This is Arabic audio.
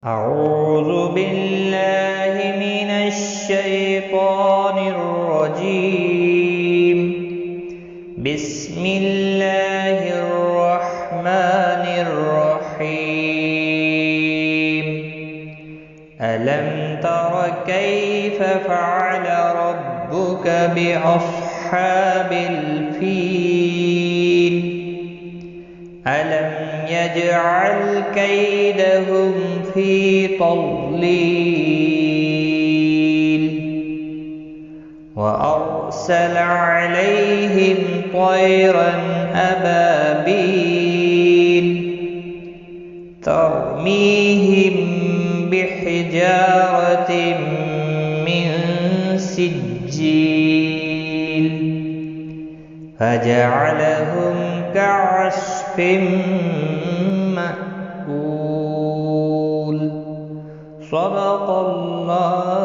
أعوذ بالله من الشيطان الرجيم. بسم الله الرحمن الرحيم. ألم تر كيف فعل ربك بأصحاب الفيل؟ ألم يجعل كيدهم في تضليل وأرسل عليهم طيرا أبابيل ترميهم بحجارة من سجيل فجعلهم كعصف مأكول. صدق الله